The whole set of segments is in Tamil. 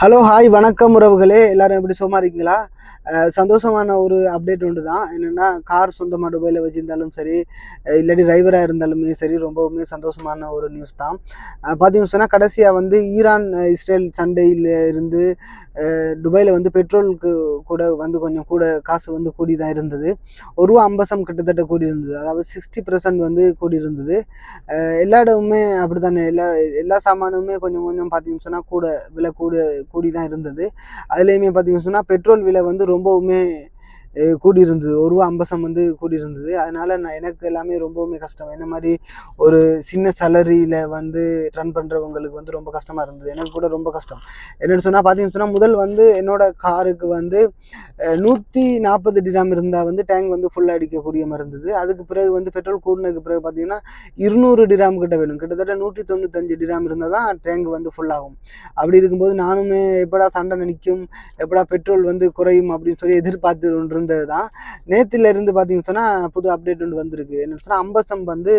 ஹலோ, ஹாய், வணக்கம் உறவுகளே. எல்லாரும் எப்படி சும்மா இருக்கீங்களா? சந்தோஷமான ஒரு அப்டேட் ஒன்று தான். என்னென்னா, கார் சொந்தமாக துபாயில வச்சுருந்தாலும் சரி, இல்லாட்டி டிரைவராக இருந்தாலுமே சரி, ரொம்பவுமே சந்தோஷமான ஒரு நியூஸ் தான். பார்த்தீங்கன்னு சொன்னால், கடைசியாக வந்து ஈரான் இஸ்ரேல் சண்டையில் இருந்து துபாயில வந்து பெட்ரோலுக்கு கூட வந்து கொஞ்சம் கூட காசு வந்து கூடி தான் இருந்தது. ₹1.50 கிட்டத்தட்ட கூடி இருந்தது. அதாவது 60% வந்து கூடி இருந்தது. எல்லா இடமுமே அப்படி தானே. எல்லா சாமானுமே கொஞ்சம் கொஞ்சம் பார்த்தீங்கன்னு சொன்னால் விலை கூடி தான் இருந்தது. அதுலேயுமே பார்த்தீங்கன்னு சொன்னால் பெட்ரோல் விலை வந்து ரொம்பவுமே கூடியிருந்தது. ₹1.50 வந்து கூடியிருந்தது. அதனால் எனக்கு எல்லாமே ரொம்பவுமே கஷ்டம். என்ன மாதிரி ஒரு சின்ன சேலரியில் வந்து ரன் பண்ணுறவங்களுக்கு வந்து ரொம்ப கஷ்டமாக இருந்தது. எனக்கு கூட ரொம்ப கஷ்டம். என்னென்னு சொன்னால் பார்த்தீங்கன்னு சொன்னால், முதல் வந்து என்னோடய காருக்கு வந்து 140 டிராம் இருந்தால் வந்து டேங்க் வந்து ஃபுல்லாக அடிக்கக்கூடிய மாதிரி இருந்தது. அதுக்கு பிறகு வந்து பெட்ரோல் கூடினதுக்கு பிறகு பார்த்தீங்கன்னா 200 டிராம் கிட்ட வேணும். கிட்டத்தட்ட 195 டிராம் இருந்தால் தான் டேங்க் வந்து ஃபுல்லாகும். அப்படி இருக்கும்போது நானுமே எப்படா சண்டை நிற்கும், எப்படா பெட்ரோல் வந்து குறையும் அப்படின்னு சொல்லி எதிர்பார்த்து இருந்தது தான். நேற்றுலேருந்து பார்த்தீங்கன்னு சொன்னால் புது அப்டேட் ஒன்று வந்திருக்கு. என்னென்னு சொன்னால், அம்பசம் வந்து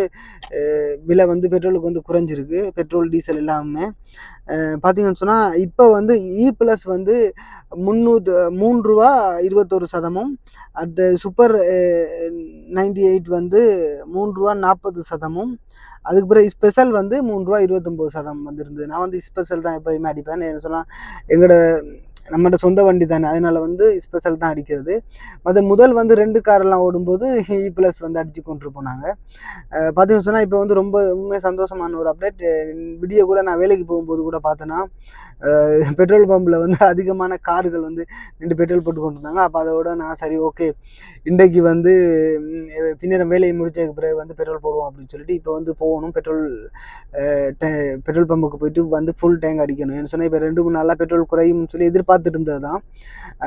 விலை வந்து பெட்ரோலுக்கு வந்து குறைஞ்சிருக்கு. பெட்ரோல் டீசல் எல்லாமே பார்த்தீங்கன்னு சொன்னால், இப்போ வந்து இ+ வந்து ₹3.21, அந்த சூப்பர் 98 வந்து ₹3.40, அதுக்கு பிறகு ஸ்பெஷல் வந்து ₹3.29 வந்துருந்தது. நான் வந்து ஸ்பெஷல் தான் எப்போயுமே அடிப்பேன். என்ன சொன்னால், நம்மளோட சொந்த வண்டி தானே, அதனால் வந்து ஸ்பெஷல் தான் அடிக்கிறது. முதல் வந்து 2 காரெல்லாம் ஓடும்போது இ+ வந்து அடித்து கொண்டு போனாங்க. பார்த்தீங்கன்னு சொன்னால், இப்போ வந்து ரொம்ப சந்தோஷமான ஒரு அப்டேட். விடிய கூட நான் வேலைக்கு போகும்போது கூட பார்த்தேன்னா, பெட்ரோல் பம்பில் வந்து அதிகமான கார்கள் வந்து நின்று பெட்ரோல் போட்டு கொண்டு இருந்தாங்க. அப்போ அதோட நான் சரி, ஓகே, இன்றைக்கு வந்து பின்னர் வேலையை முடிச்சதுக்கு பிறகு வந்து பெட்ரோல் போடுவோம் அப்படின்னு சொல்லிட்டு இப்போ வந்து போகணும். பெட்ரோல் பம்புக்கு போயிட்டு வந்து ஃபுல் டேங்க் அடிக்கணும். என்ன சொன்னால், இப்போ 2-3 நாளாக பெட்ரோல் குறையும்னு சொல்லி எதிர்பார்த்துட்டு இருந்தது தான்.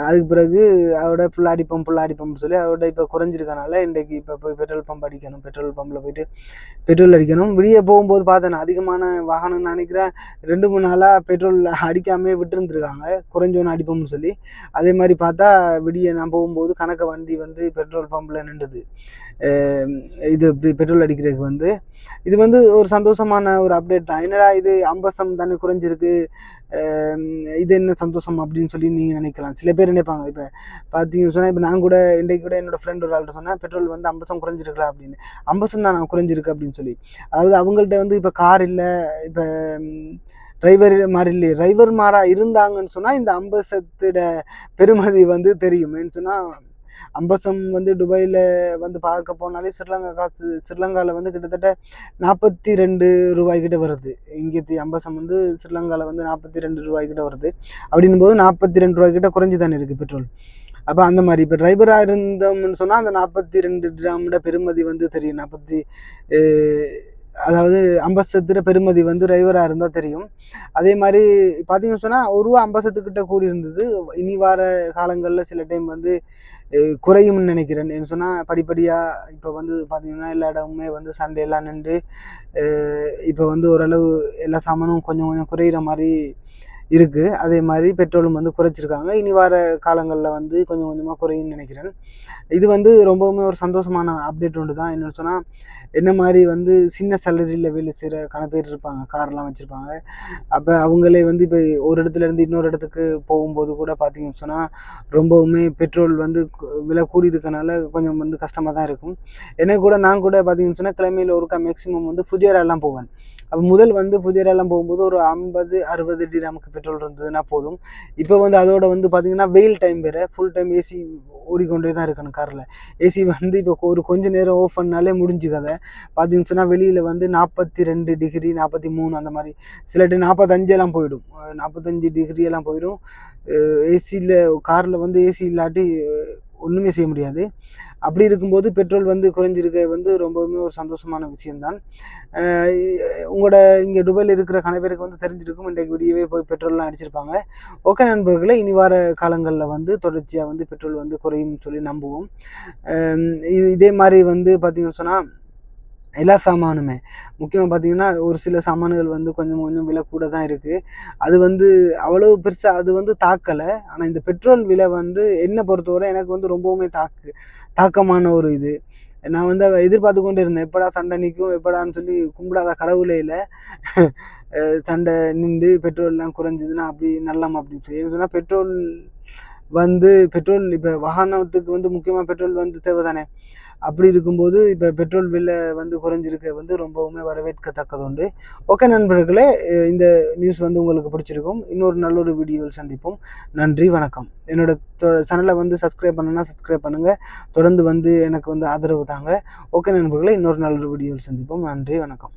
அதுக்கு பிறகு அதோட ஃபுல்லாக அடிப்போம் சொல்லி அதோட இப்போ குறைஞ்சிருக்கனால இன்றைக்கு இப்போ போய் பெட்ரோல் பம்ப் அடிக்கணும். பெட்ரோல் பம்பில் போயிட்டு பெட்ரோல் அடிக்கணும். வெளியே போகும்போது பார்த்தேன் அதிகமான வாகனம் நினைக்கிறேன் 2-3 நாளாக பெட்ரோல் அடிக்காமே விட்டுருந்துருக்காங்க, குறைஞ்சோன்னு அடிப்போம்னு சொல்லி. அதே மாதிரி பார்த்தா விடிய நான் போகும்போது கணக்க வண்டி வந்து பெட்ரோல் பம்பில் நின்றுது. இது இப்படி பெட்ரோல் அடிக்கிறதுக்கு வந்து இது வந்து ஒரு சந்தோஷமான ஒரு அப்டேட் தான். என்னடா இது 50 தானே குறைஞ்சிருக்கு, இது என்ன சந்தோஷம் அப்படின்னு சொல்லி நீங்கள் நினைக்கலாம். சில பேர் நினைப்பாங்க. இப்போ பார்த்தீங்கன்னு சொன்னால், இப்போ நான் கூட இன்றைக்கு கூட என்னோடய ஃப்ரெண்ட் ஒரு ஆள்கிட்ட சொன்னேன், பெட்ரோல் வந்து 50 குறைஞ்சிருக்கலாம் அப்படின்னு. 50 தான் நான் குறைஞ்சிருக்கு அப்படின்னு சொல்லி. அதாவது அவங்கள்ட்ட வந்து இப்போ கார் இல்லை, இப்போ டிரைவர் மாதிரி இல்லையே. டிரைவர் மாறாக இருந்தாங்கன்னு சொன்னால் இந்த 50 பெருமதி வந்து தெரியும். ஏன்னு சொன்னால், 50 வந்து துபாயில் வந்து பார்க்க போனாலே ஸ்ரீலங்காவில் வந்து கிட்டத்தட்ட ₹42 கிட்ட வருது. இங்கே 50 வந்து ஸ்ரீலங்காவில் வந்து ₹42 கிட்ட வருது. அப்படின்னும் போது ₹42 கிட்ட குறைஞ்சி தானே இருக்குது பெட்ரோல். அப்போ அந்த மாதிரி இப்போ டிரைவராக இருந்தோம்னு சொன்னால் அந்த 42 டிராமோட பெருமதி வந்து தெரியும். அதாவது 50 பெருமதி வந்து டிரைவராக இருந்தால் தெரியும். அதே மாதிரி பார்த்தீங்கன்னு சொன்னால் ₹1.50 கிட்ட கூடி இருந்தது. இனி வார காலங்களில் சில டைம் வந்து குறையும்னு நினைக்கிறேன். என்ன சொன்னால், படிப்படியாக இப்போ வந்து பார்த்திங்கன்னா எல்லா இடமுமே வந்து சண்டையெல்லாம் நின்று இப்போ வந்து ஓரளவு எல்லா சாமானும் கொஞ்சம் கொஞ்சம் குறையிற மாதிரி இருக்குது. அதே மாதிரி பெட்ரோலும் வந்து குறைச்சிருக்காங்க. இனி வர காலங்களில் வந்து கொஞ்சம் கொஞ்சமாக குறையும்னு நினைக்கிறேன். இது வந்து ரொம்பவுமே ஒரு சந்தோஷமான அப்டேட் ஒன்று தான். என்னென்னு சொன்னால், என்ன மாதிரி வந்து சின்ன சேலரியில் வேலை செய்கிற பேர் இருப்பாங்க, கார்லாம் வச்சுருப்பாங்க. அப்போ அவங்களே வந்து இப்போ ஒரு இடத்துலேருந்து இன்னொரு இடத்துக்கு போகும்போது கூட பார்த்தீங்கன்னு சொன்னால், ரொம்பவுமே பெட்ரோல் வந்து விலை கூடி இருக்கனால கொஞ்சம் வந்து கஷ்டமாக தான் இருக்கும். நான் கூட பார்த்தீங்கன்னு சொன்னால், கிழமையில் ஒருக்கா மேக்ஸிமம் வந்து ஃபுஜேராலாம் போவேன். அப்போ முதல் வந்து ஃபுஜேராலாம் போகும்போது ஒரு 50-60 டிராமுக்கு பெட்ரோல் இருந்ததுன்னா போதும். இப்போ வந்து அதோட வந்து பார்த்திங்கன்னா வெயில் டைம் வேறு, ஃபுல் டைம் ஏசி ஓடிக்கொண்டே தான் இருக்கணும் காரில். ஏசி வந்து இப்போ கொஞ்ச நேரம் ஆஃப் பண்ணாலே முடிஞ்சு கதை. பார்த்தீங்கன்னு சொன்னால், வெளியில் வந்து 42 டிகிரி 43 அந்த மாதிரி, சில டைம் 45 போயிடும். 45 டிகிரியெல்லாம் போயிடும். ஏசியில் காரில் வந்து ஏசி இல்லாட்டி ஒன்றுமே செய்ய முடியாது. அப்படி இருக்கும்போது பெட்ரோல் வந்து குறைஞ்சிருக்க வந்து ரொம்பவுமே ஒரு சந்தோஷமான விஷயந்தான். உங்களோட இங்கே துபாயில் இருக்கிற பேருக்கு வந்து தெரிஞ்சிருக்கும். இன்றைக்கு விடியவே போய் பெட்ரோல்லாம் அடிச்சிருப்பாங்க. ஓகே நண்பர்களே, இனி வர காலங்களில் வந்து தொடர்ச்சியாக வந்து பெட்ரோல் வந்து குறையும்னு சொல்லி நம்புவோம். இதே மாதிரி வந்து பார்த்திங்கன்னு சொன்னால், எல்லா சாமானுமே முக்கியமாக பார்த்திங்கன்னா, ஒரு சில சாமான்கள் வந்து கொஞ்சம் கொஞ்சம் விலை கூட தான் இருக்குது. அது வந்து அவ்வளோ பெருசாக அது வந்து தாக்கலை. ஆனால் இந்த பெட்ரோல் விலை வந்து என்னை பொறுத்தவரை எனக்கு வந்து ரொம்பவுமே தாக்கமான ஒரு இது. நான் வந்து எதிர்பார்த்து கொண்டு இருந்தேன், எப்படா சண்டை நிற்கும் எப்படான்னு சொல்லி. கும்பிடாத கடவுளே இல்லை. சண்டை நின்று பெட்ரோல்லாம் குறைஞ்சதுன்னா அப்படி நல்லம் அப்படின்னு சொல்லி. ஏன்னு சொன்னால் பெட்ரோல் இப்போ வாகனத்துக்கு வந்து முக்கியமாக பெட்ரோல் வந்து தேவை தானே. அப்படி இருக்கும்போது இப்போ பெட்ரோல் விலை வந்து குறைஞ்சிருக்க வந்து ரொம்பவுமே வரவேற்கத்தக்கது உண்டு. ஓகே நண்பர்களே, இந்த நியூஸ் வந்து உங்களுக்கு பிடிச்சிருக்கும். இன்னொரு நல்ல ஒரு வீடியோவில் சந்திப்போம். நன்றி, வணக்கம். என்னோட சேனலை வந்து சப்ஸ்கிரைப் பண்ணுன்னா சப்ஸ்கிரைப் பண்ணுங்கள். தொடர்ந்து வந்து எனக்கு வந்து ஆதரவு தாங்க. ஓகே நண்பர்களே, இன்னொரு நல்ல ஒரு வீடியோவில் சந்திப்போம். நன்றி, வணக்கம்.